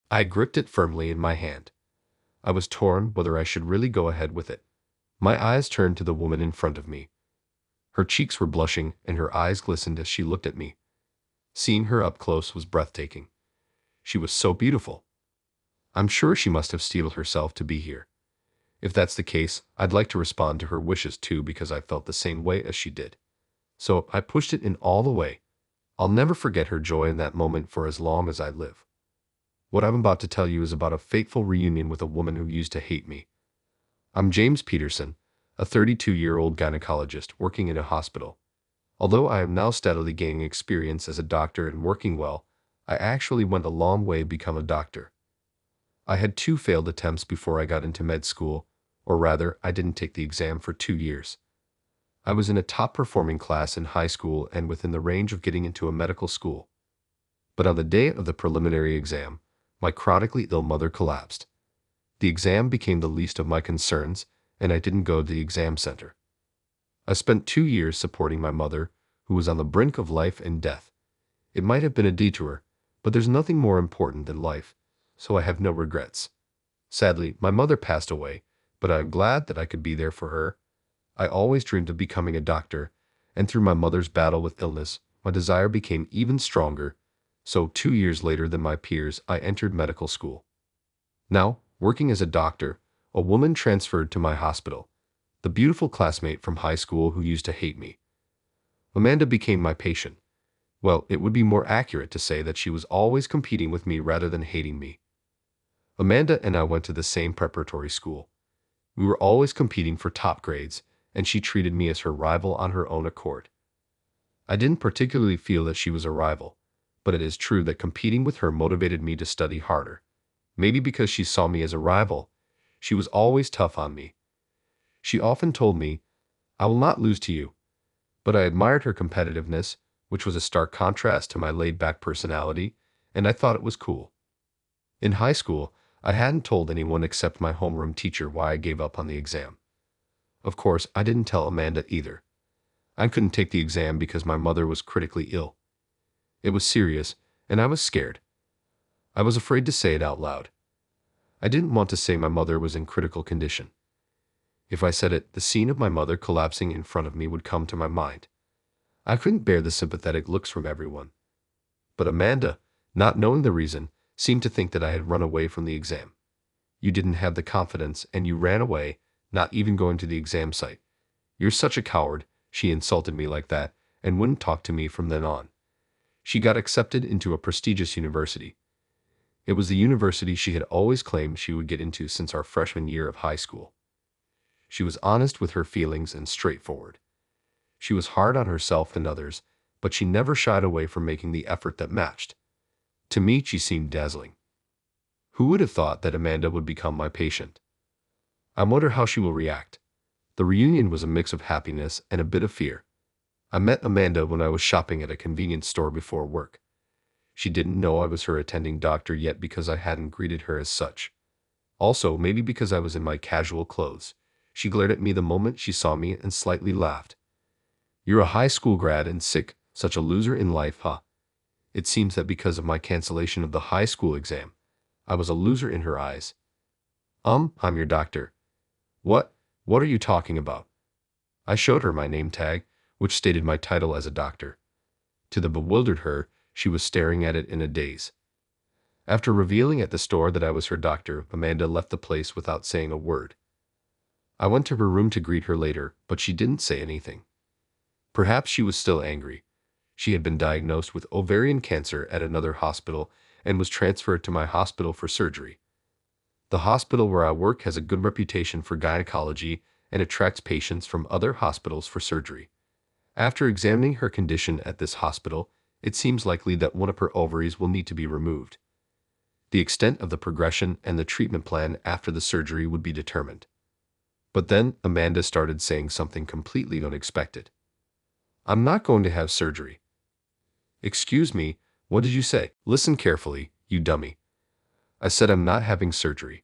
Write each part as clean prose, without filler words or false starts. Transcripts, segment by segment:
I gripped it firmly in my hand. I was torn whether I should really go ahead with it. My eyes turned to the woman in front of me. Her cheeks were blushing and her eyes glistened as she looked at me. Seeing her up close was breathtaking. She was so beautiful. I'm sure she must have steeled herself to be here. If that's the case, I'd like to respond to her wishes too because I felt the same way as she did. So I pushed it in all the way. I'll never forget her joy in that moment for as long as I live. What I'm about to tell you is about a fateful reunion with a woman who used to hate me. I'm James Peterson, a 32-year-old gynecologist working in a hospital. Although I am now steadily gaining experience as a doctor and working well, I actually went a long way to become a doctor. I had 2 failed attempts before I got into med school, or rather, I didn't take the exam for 2 years. I was in a top-performing class in high school and within the range of getting into a medical school. But on the day of the preliminary exam, my chronically ill mother collapsed. The exam became the least of my concerns, and I didn't go to the exam center. I spent 2 years supporting my mother, who was on the brink of life and death. It might have been a detour, but there's nothing more important than life, so I have no regrets. Sadly, my mother passed away, but I'm glad that I could be there for her. I always dreamed of becoming a doctor, and through my mother's battle with illness, my desire became even stronger. So 2 years later than my peers, I entered medical school. Now, working as a doctor, a woman transferred to my hospital, the beautiful classmate from high school who used to hate me. Amanda became my patient. Well, it would be more accurate to say that she was always competing with me rather than hating me. Amanda and I went to the same preparatory school. We were always competing for top grades, and she treated me as her rival on her own accord. I didn't particularly feel that she was a rival, but it is true that competing with her motivated me to study harder. Maybe because she saw me as a rival, she was always tough on me. She often told me, "I will not lose to you." But I admired her competitiveness, which was a stark contrast to my laid-back personality, and I thought it was cool. In high school, I hadn't told anyone except my homeroom teacher why I gave up on the exam. Of course, I didn't tell Amanda either. I couldn't take the exam because my mother was critically ill. It was serious, and I was scared. I was afraid to say it out loud. I didn't want to say my mother was in critical condition. If I said it, the scene of my mother collapsing in front of me would come to my mind. I couldn't bear the sympathetic looks from everyone. But Amanda, not knowing the reason, seemed to think that I had run away from the exam. "You didn't have the confidence and you ran away, not even going to the exam site. You're such a coward." She insulted me like that and wouldn't talk to me from then on. She got accepted into a prestigious university. It was the university she had always claimed she would get into since our freshman year of high school. She was honest with her feelings and straightforward. She was hard on herself and others, but she never shied away from making the effort that matched. To me, she seemed dazzling. Who would have thought that Amanda would become my patient? I wonder how she will react. The reunion was a mix of happiness and a bit of fear. I met Amanda when I was shopping at a convenience store before work. She didn't know I was her attending doctor yet because I hadn't greeted her as such. Also, maybe because I was in my casual clothes. She glared at me the moment she saw me and slightly laughed. "You're a high school grad and sick, such a loser in life, huh?" It seems that because of my cancellation of the high school exam, I was a loser in her eyes. I'm your doctor." What? What are you talking about?" I showed her my name tag, which stated my title as a doctor. To the bewildered her, she was staring at it in a daze. After revealing at the store that I was her doctor, Amanda left the place without saying a word. I went to her room to greet her later, but she didn't say anything. Perhaps she was still angry. She had been diagnosed with ovarian cancer at another hospital and was transferred to my hospital for surgery. The hospital where I work has a good reputation for gynecology and attracts patients from other hospitals for surgery. After examining her condition at this hospital, it seems likely that one of her ovaries will need to be removed. The extent of the progression and the treatment plan after the surgery would be determined. But then Amanda started saying something completely unexpected. "I'm not going to have surgery." "Excuse me, what did you say?" "Listen carefully, you dummy. I said I'm not having surgery.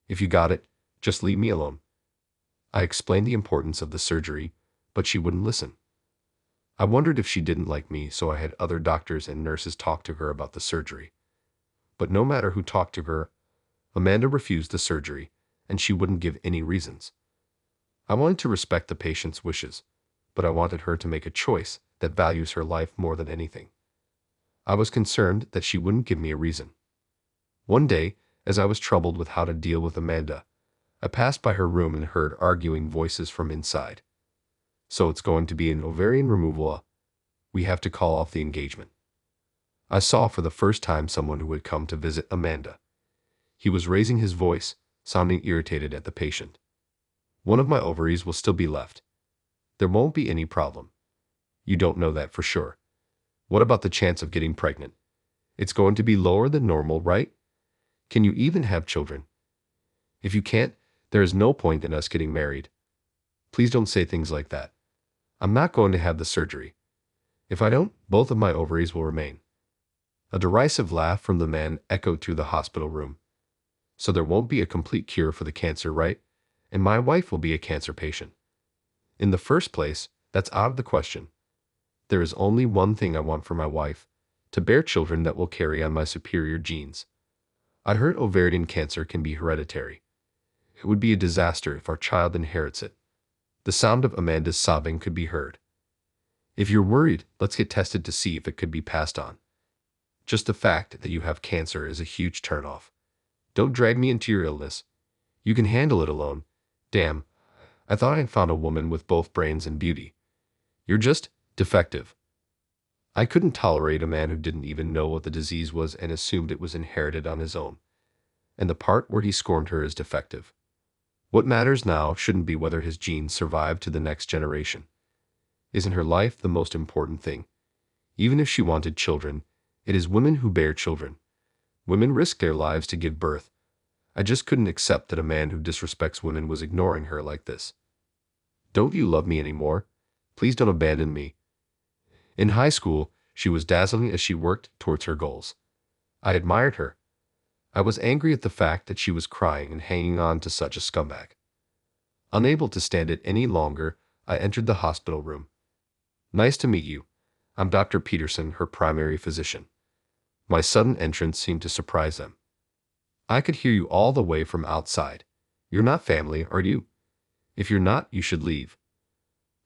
If you got it, just leave me alone." I explained the importance of the surgery, but she wouldn't listen. I wondered if she didn't like me, so I had other doctors and nurses talk to her about the surgery. But no matter who talked to her, Amanda refused the surgery, and she wouldn't give any reasons. I wanted to respect the patient's wishes, but I wanted her to make a choice that values her life more than anything. I was concerned that she wouldn't give me a reason. One day, as I was troubled with how to deal with Amanda, I passed by her room and heard arguing voices from inside. So it's going to be an ovarian removal. We have to call off the engagement. I saw for the first time someone who had come to visit Amanda. He was raising his voice, sounding irritated at the patient. One of my ovaries will still be left. There won't be any problem. You don't know that for sure. What about the chance of getting pregnant? It's going to be lower than normal, right? Can you even have children? If you can't, there is no point in us getting married. Please don't say things like that. I'm not going to have the surgery. If I don't, both of my ovaries will remain. A derisive laugh from the man echoed through the hospital room. So there won't be a complete cure for the cancer, right? And my wife will be a cancer patient. In the first place, that's out of the question. There is only one thing I want for my wife, to bear children that will carry on my superior genes. I heard ovarian cancer can be hereditary. It would be a disaster if our child inherits it. The sound of Amanda's sobbing could be heard. If you're worried, let's get tested to see if it could be passed on. Just the fact that you have cancer is a huge turnoff. Don't drag me into your illness. You can handle it alone. Damn, I thought I had found a woman with both brains and beauty. You're just defective. I couldn't tolerate a man who didn't even know what the disease was and assumed it was inherited on his own. And the part where he scorned her is defective. What matters now shouldn't be whether his genes survive to the next generation. Isn't her life the most important thing? Even if she wanted children, it is women who bear children. Women risk their lives to give birth. I just couldn't accept that a man who disrespects women was ignoring her like this. Don't you love me anymore? Please don't abandon me. In high school, she was dazzling as she worked towards her goals. I admired her. I was angry at the fact that she was crying and hanging on to such a scumbag. Unable to stand it any longer, I entered the hospital room. Nice to meet you. I'm Dr. Peterson, her primary physician. My sudden entrance seemed to surprise them. I could hear you all the way from outside. You're not family, are you? If you're not, you should leave.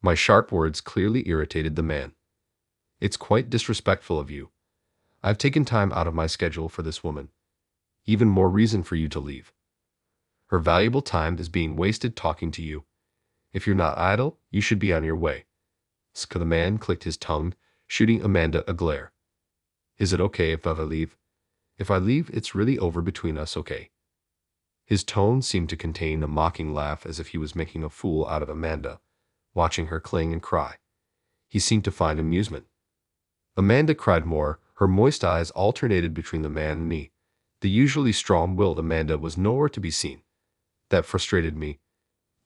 My sharp words clearly irritated the man. It's quite disrespectful of you. I've taken time out of my schedule for this woman. Even more reason for you to leave. Her valuable time is being wasted talking to you. If you're not idle, you should be on your way. The man clicked his tongue, shooting Amanda a glare. Is it okay if I leave? If I leave, it's really over between us, okay? His tone seemed to contain a mocking laugh as if he was making a fool out of Amanda, watching her cling and cry. He seemed to find amusement. Amanda cried more, her moist eyes alternated between the man and me. The usually strong-willed Amanda was nowhere to be seen. That frustrated me.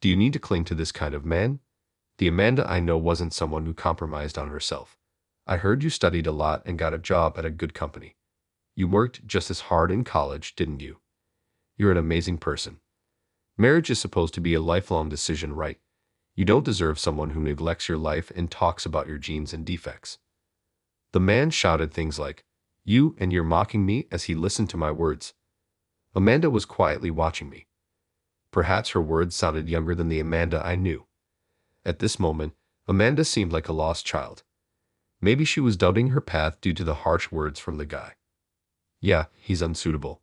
Do you need to cling to this kind of man? The Amanda I know wasn't someone who compromised on herself. I heard you studied a lot and got a job at a good company. You worked just as hard in college, didn't you? You're an amazing person. Marriage is supposed to be a lifelong decision, right? You don't deserve someone who neglects your life and talks about your genes and defects. The man shouted things like, "You and you're mocking me," as he listened to my words. Amanda was quietly watching me. Perhaps her words sounded younger than the Amanda I knew. At this moment, Amanda seemed like a lost child. Maybe she was doubting her path due to the harsh words from the guy. Yeah, he's unsuitable.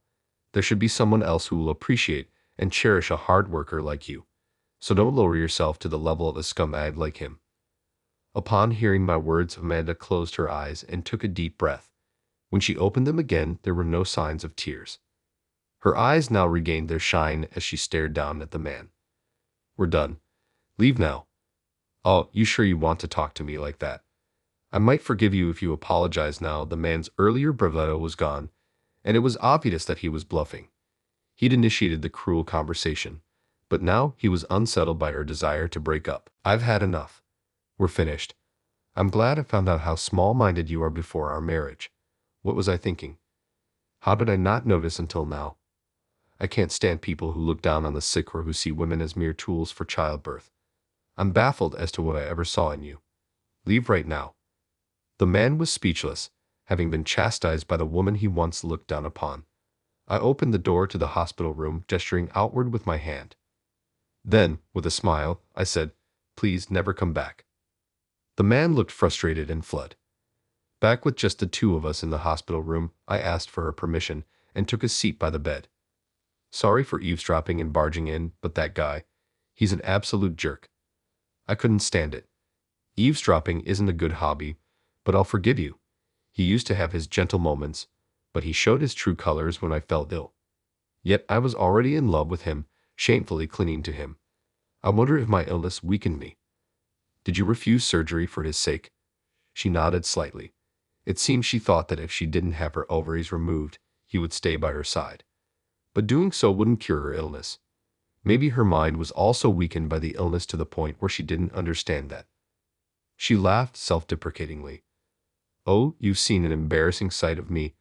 There should be someone else who will appreciate and cherish a hard worker like you. So don't lower yourself to the level of a scumbag like him. Upon hearing my words, Amanda closed her eyes and took a deep breath. When she opened them again, there were no signs of tears. Her eyes now regained their shine as she stared down at the man. We're done. Leave now. Oh, you sure you want to talk to me like that? I might forgive you if you apologize now. The man's earlier bravado was gone, and it was obvious that he was bluffing. He'd initiated the cruel conversation, but now he was unsettled by her desire to break up. I've had enough. We're finished. I'm glad I found out how small-minded you are before our marriage. What was I thinking? How did I not notice until now? I can't stand people who look down on the sick or who see women as mere tools for childbirth. I'm baffled as to what I ever saw in you. Leave right now. The man was speechless, having been chastised by the woman he once looked down upon. I opened the door to the hospital room, gesturing outward with my hand. Then, with a smile, I said, "Please never come back." The man looked frustrated and fled. Back with just the two of us in the hospital room, I asked for her permission and took a seat by the bed. Sorry for eavesdropping and barging in, but that guy, he's an absolute jerk. I couldn't stand it. Eavesdropping isn't a good hobby, but I'll forgive you. He used to have his gentle moments, but he showed his true colors when I felt ill. Yet I was already in love with him, shamefully clinging to him. I wonder if my illness weakened me. Did you refuse surgery for his sake? She nodded slightly. It seemed she thought that if she didn't have her ovaries removed, he would stay by her side. But doing so wouldn't cure her illness. Maybe her mind was also weakened by the illness to the point where she didn't understand that. She laughed self-deprecatingly. Oh, you've seen an embarrassing sight of me.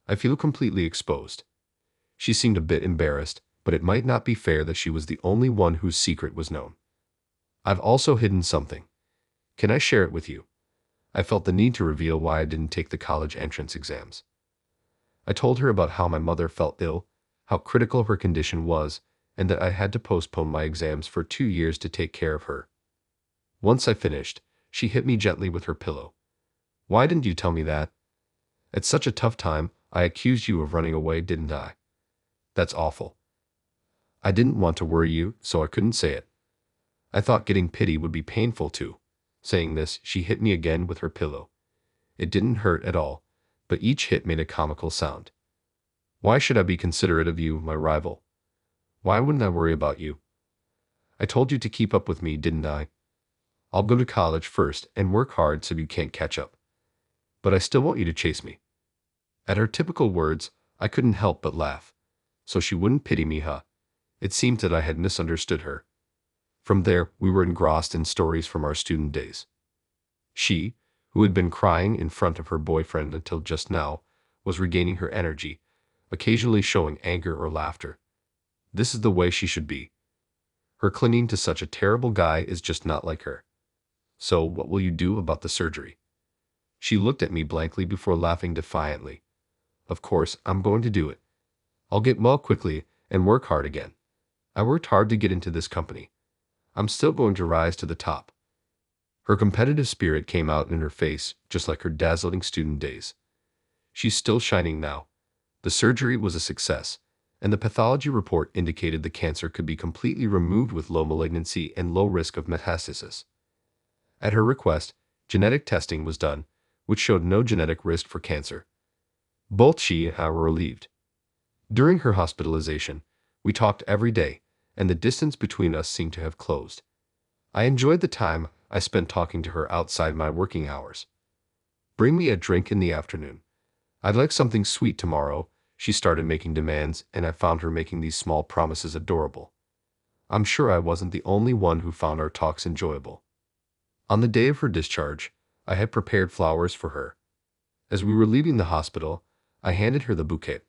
I feel completely exposed. She seemed a bit embarrassed, but it might not be fair that she was the only one whose secret was known. I've also hidden something. Can I share it with you? I felt the need to reveal why I didn't take the college entrance exams. I told her about how my mother felt ill, how critical her condition was, and that I had to postpone my exams for 2 years to take care of her. Once I finished, she hit me gently with her pillow. Why didn't you tell me that? At such a tough time, I accused you of running away, didn't I? That's awful. I didn't want to worry you, so I couldn't say it. I thought getting pity would be painful too. Saying this, she hit me again with her pillow. It didn't hurt at all, but each hit made a comical sound. Why should I be considerate of you, my rival? Why wouldn't I worry about you? I told you to keep up with me, didn't I? I'll go to college first and work hard so you can't catch up. But I still want you to chase me. At her typical words, I couldn't help but laugh. So she wouldn't pity me, huh? It seemed that I had misunderstood her. From there, we were engrossed in stories from our student days. She, who had been crying in front of her boyfriend until just now, was regaining her energy, occasionally showing anger or laughter. This is the way she should be. Her clinging to such a terrible guy is just not like her. So, what will you do about the surgery? She looked at me blankly before laughing defiantly. Of course, I'm going to do it. I'll get well quickly and work hard again. I worked hard to get into this company. I'm still going to rise to the top. Her competitive spirit came out in her face, just like her dazzling student days. She's still shining now. The surgery was a success, and the pathology report indicated the cancer could be completely removed with low malignancy and low risk of metastasis. At her request, genetic testing was done, which showed no genetic risk for cancer. Both she and I were relieved. During her hospitalization, we talked every day, and the distance between us seemed to have closed. I enjoyed the time I spent talking to her outside my working hours. Bring me a drink in the afternoon. I'd like something sweet tomorrow. She started making demands, and I found her making these small promises adorable. I'm sure I wasn't the only one who found our talks enjoyable. On the day of her discharge, I had prepared flowers for her. As we were leaving the hospital, I handed her the bouquet.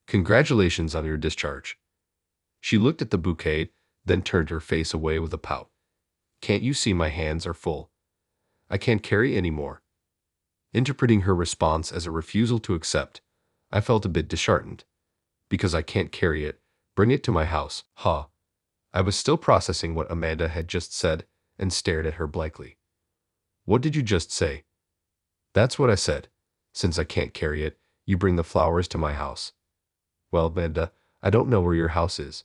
Congratulations on your discharge. She looked at the bouquet, then turned her face away with a pout. Can't you see my hands are full? I can't carry any more. Interpreting her response as a refusal to accept, I felt a bit disheartened. Because I can't carry it, bring it to my house, huh? I was still processing what Amanda had just said and stared at her blankly. What did you just say? That's what I said. Since I can't carry it, you bring the flowers to my house. Well, Amanda, I don't know where your house is.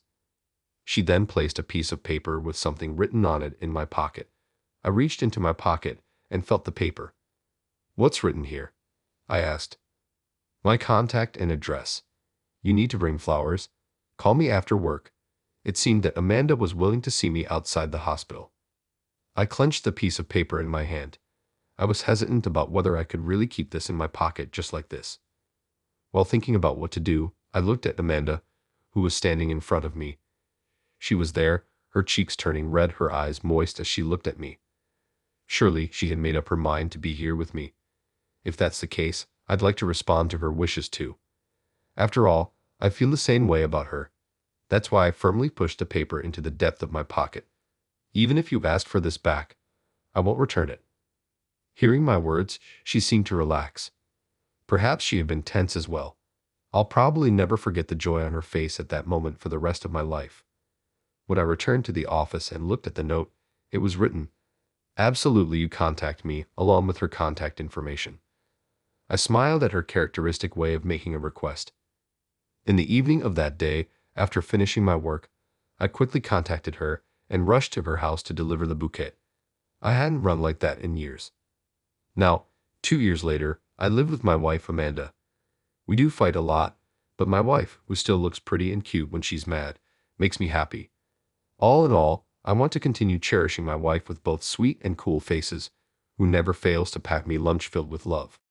She then placed a piece of paper with something written on it in my pocket. I reached into my pocket and felt the paper. What's written here? I asked. My contact and address. You need to bring flowers. Call me after work. It seemed that Amanda was willing to see me outside the hospital. I clenched the piece of paper in my hand. I was hesitant about whether I could really keep this in my pocket just like this. While thinking about what to do, I looked at Amanda, who was standing in front of me. She was there, her cheeks turning red, her eyes moist as she looked at me. Surely she had made up her mind to be here with me. If that's the case, I'd like to respond to her wishes too. After all, I feel the same way about her. That's why I firmly pushed the paper into the depth of my pocket. Even if you ask for this back, I won't return it. Hearing my words, she seemed to relax. Perhaps she had been tense as well. I'll probably never forget the joy on her face at that moment for the rest of my life. When I returned to the office and looked at the note, it was written, "Absolutely, you contact me," along with her contact information. I smiled at her characteristic way of making a request. In the evening of that day, after finishing my work, I quickly contacted her and rushed to her house to deliver the bouquet. I hadn't run like that in years. Now, 2 years later, I live with my wife Amanda. We do fight a lot, but my wife, who still looks pretty and cute when she's mad, makes me happy. All in all, I want to continue cherishing my wife with both sweet and cool faces, who never fails to pack me lunch filled with love.